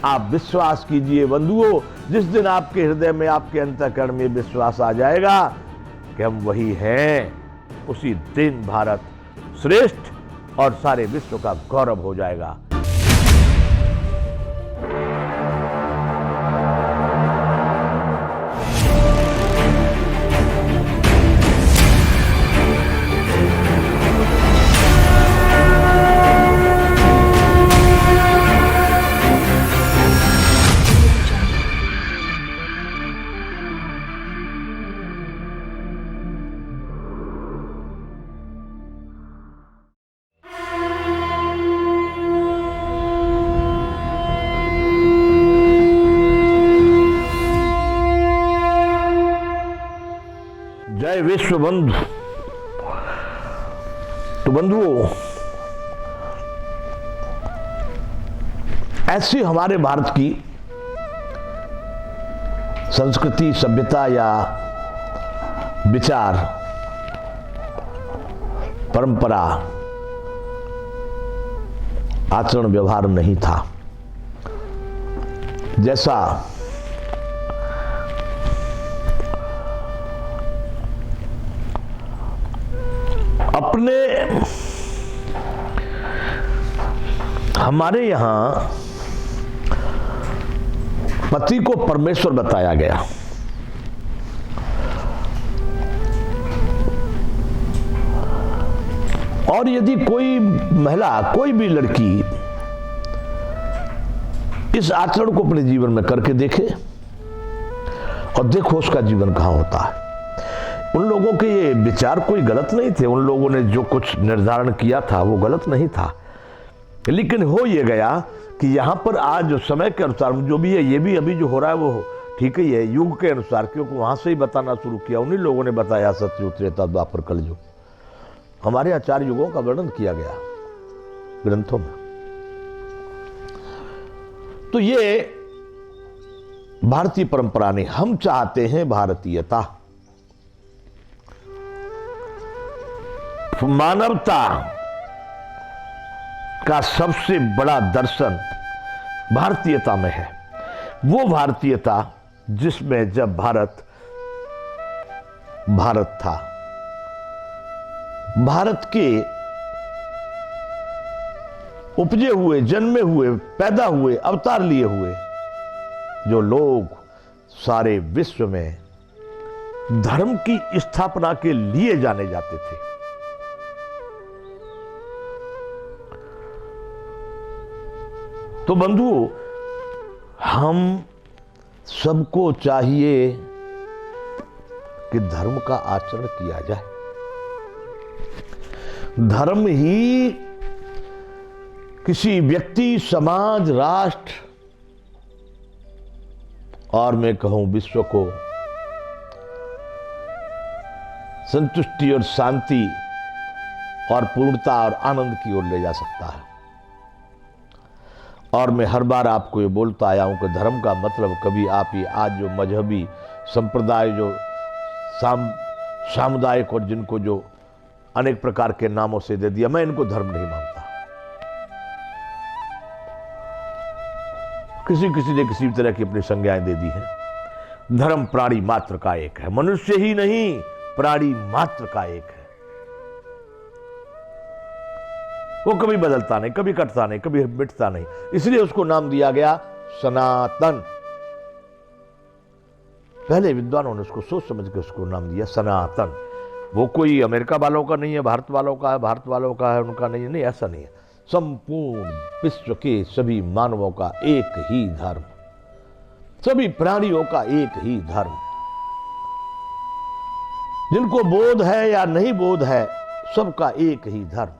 आप विश्वास कीजिए बंधुओं, जिस दिन आपके हृदय में, आपके अंतःकरण में विश्वास आ जाएगा कि हम वही हैं, उसी दिन भारत श्रेष्ठ और सारे विश्व का गौरव हो जाएगा। जय विश्व बंधु। तो बंधुओं, ऐसी हमारे भारत की संस्कृति, सभ्यता या विचार, परंपरा, आचरण व्यवहार नहीं था। जैसा अपने हमारे यहां पति को परमेश्वर बताया गया, और यदि कोई महिला, कोई भी लड़की इस आचरण को अपने जीवन में करके देखे और देखो उसका जीवन कहां होता है। उन लोगों के ये विचार कोई गलत नहीं थे, उन लोगों ने जो कुछ निर्धारण किया था वो गलत नहीं था, लेकिन हो ये गया कि यहाँ पर आज जो समय के अनुसार जो भी है, ये भी अभी जो हो रहा है वो ठीक ही है, युग के अनुसार, क्योंकि वहां से ही बताना शुरू किया, उन्हीं लोगों ने बताया सतयुग, त्रेता, द्वापर, कलयुग। हमारे यहाँ 4 युगों का वर्णन किया गया ग्रंथों में। तो ये भारतीय परंपरा ने, हम चाहते हैं भारतीयता, मानवता का सबसे बड़ा दर्शन भारतीयता में है। वो भारतीयता जिसमें जब भारत था, भारत के उपजे हुए, जन्मे हुए, पैदा हुए, अवतार लिए हुए जो लोग सारे विश्व में धर्म की स्थापना के लिए जाने जाते थे। तो बंधुओं, हम सबको चाहिए कि धर्म का आचरण किया जाए। धर्म ही किसी व्यक्ति, समाज, राष्ट्र और मैं कहूं विश्व को संतुष्टि और शांति और पूर्णता और आनंद की ओर ले जा सकता है। और मैं हर बार आपको ये बोलता आया हूं कि धर्म का मतलब कभी आप ये आज जो मजहबी संप्रदाय, जो सामुदायिक और जिनको जो अनेक प्रकार के नामों से दे दिया, मैं इनको धर्म नहीं मानता। किसी ने किसी तरह की अपनी संज्ञाएं दे दी हैं। धर्म प्राणी मात्र का एक है, मनुष्य ही नहीं, प्राणी मात्र का एक है। वो कभी बदलता नहीं, कभी कटता नहीं, कभी मिटता नहीं, इसलिए उसको नाम दिया गया सनातन। पहले विद्वानों ने उसको सोच समझ के उसको नाम दिया सनातन। वो कोई अमेरिका वालों का नहीं है, भारत वालों का है, भारत वालों का है, उनका नहीं है, नहीं, ऐसा नहीं है। संपूर्ण विश्व के सभी मानवों का एक ही धर्म, सभी प्राणियों का एक ही धर्म। जिनको बोध है या नहीं बोध है, सबका एक ही धर्म।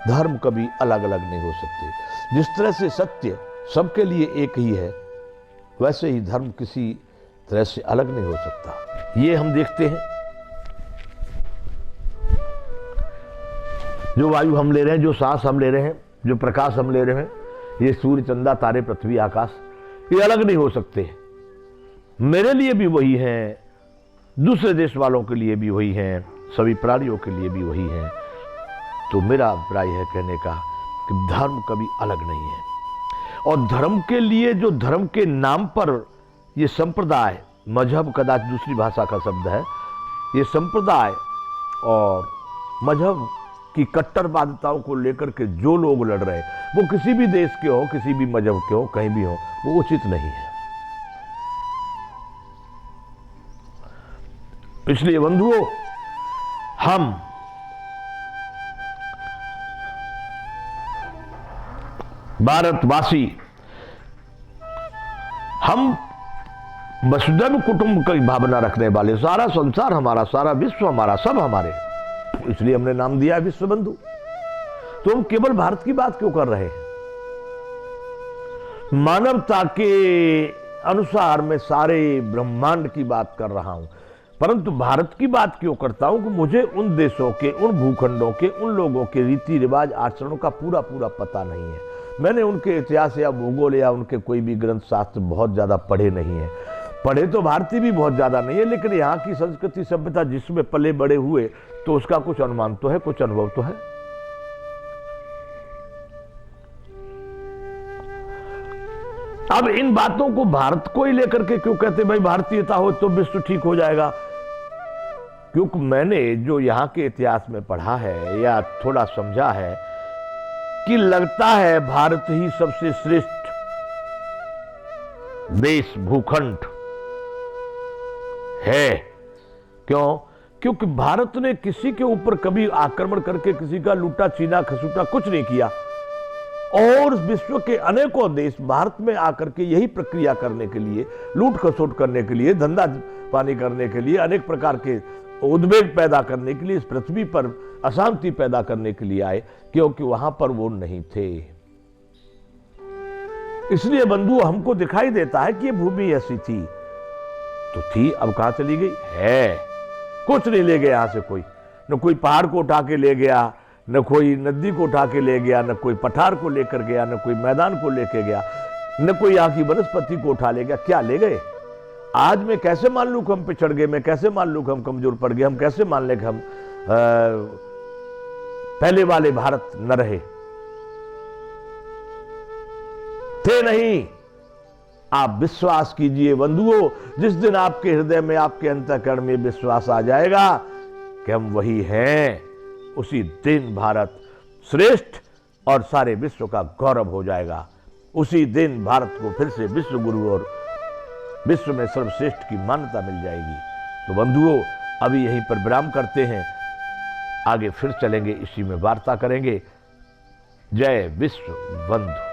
धर्म कभी अलग अलग नहीं हो सकते। जिस तरह से सत्य सबके लिए एक ही है, वैसे ही धर्म किसी तरह से अलग नहीं हो सकता। ये हम देखते हैं, जो वायु हम ले रहे हैं, जो सांस हम ले रहे हैं, जो प्रकाश हम ले रहे हैं, ये सूर्य, चंदा, तारे, पृथ्वी, आकाश, ये अलग नहीं हो सकते। मेरे लिए भी वही है, दूसरे देश वालों के लिए भी वही है, सभी प्राणियों के लिए भी वही है। तो मेरा अभिप्राय है कहने का कि धर्म कभी अलग नहीं है। और धर्म के लिए जो धर्म के नाम पर ये संप्रदाय, मजहब कदाच दूसरी भाषा का शब्द है, ये संप्रदाय और मजहब की कट्टरवादिताओं को लेकर के जो लोग लड़ रहे हैं, वो किसी भी देश के हो, किसी भी मजहब के हो, कहीं भी हो, वो उचित नहीं है। इसलिए बंधुओं, हम भारतवासी, हम वसुधैव कुटुंब की भावना रखने वाले, सारा संसार हमारा, सारा विश्व हमारा, सब हमारे, इसलिए हमने नाम दिया है विश्व बंधु। तो हम केवल भारत की बात क्यों कर रहे हैं? मानवता के अनुसार मैं सारे ब्रह्मांड की बात कर रहा हूं, परंतु भारत की बात क्यों करता हूं कि मुझे उन देशों के, उन भूखंडों के, उन लोगों के रीति रिवाज, आचरणों का पूरा पूरा पता नहीं है। मैंने उनके इतिहास या भूगोल या उनके कोई भी ग्रंथ शास्त्र बहुत ज्यादा पढ़े नहीं है। पढ़े तो भारतीय भी बहुत ज्यादा नहीं है, लेकिन यहाँ की संस्कृति सभ्यता जिसमें पले बड़े हुए, तो उसका कुछ अनुमान तो है, कुछ अनुभव तो है। अब इन बातों को भारत को ही लेकर के क्यों कहते भाई भारतीयता हो तो विश्व ठीक हो जाएगा? क्योंकि मैंने जो यहाँ के इतिहास में पढ़ा है या थोड़ा समझा है कि लगता है भारत ही सबसे श्रेष्ठ देश, भूखंड है। क्यों? क्योंकि भारत ने किसी के ऊपर कभी आक्रमण करके किसी का लूटा, छीना, खसूटा कुछ नहीं किया, और विश्व के अनेकों देश भारत में आकर के यही प्रक्रिया करने के लिए, लूट खसोट करने के लिए, धंधा पानी करने के लिए, अनेक प्रकार के उद्वेग पैदा करने के लिए, इस पृथ्वी पर अशांति पैदा करने के लिए आए, क्योंकि वहां पर वो नहीं थे। इसलिए बंधु, हमको दिखाई देता है कि ये भूमि ऐसी थी तो थी, अब कहां चली गई है? कुछ नहीं ले गया यहां से कोई, न कोई पहाड़ को उठा के ले गया, न कोई नदी को उठा के ले गया, न कोई पठार को लेकर गया, न कोई मैदान को लेके गया, न कोई यहाँ की वनस्पति को उठा ले गया। क्या ले गए? आज मैं कैसे मान लूं कि हम पिछड़ गए? मैं कैसे मान लूं कि हम कमजोर पड़ गए? हम कैसे मान लें कि हम पहले वाले भारत न रहे? थे नहीं। आप विश्वास कीजिए बंधुओं, जिस दिन आपके हृदय में, आपके अंतःकरण में विश्वास आ जाएगा कि हम वही हैं, उसी दिन भारत श्रेष्ठ और सारे विश्व का गौरव हो जाएगा। उसी दिन भारत को फिर से विश्व गुरु और विश्व में सर्वश्रेष्ठ की मान्यता मिल जाएगी। तो बंधुओं, अभी यहीं पर विराम करते हैं, आगे फिर चलेंगे, इसी में वार्ता करेंगे। जय विश्व बंधु।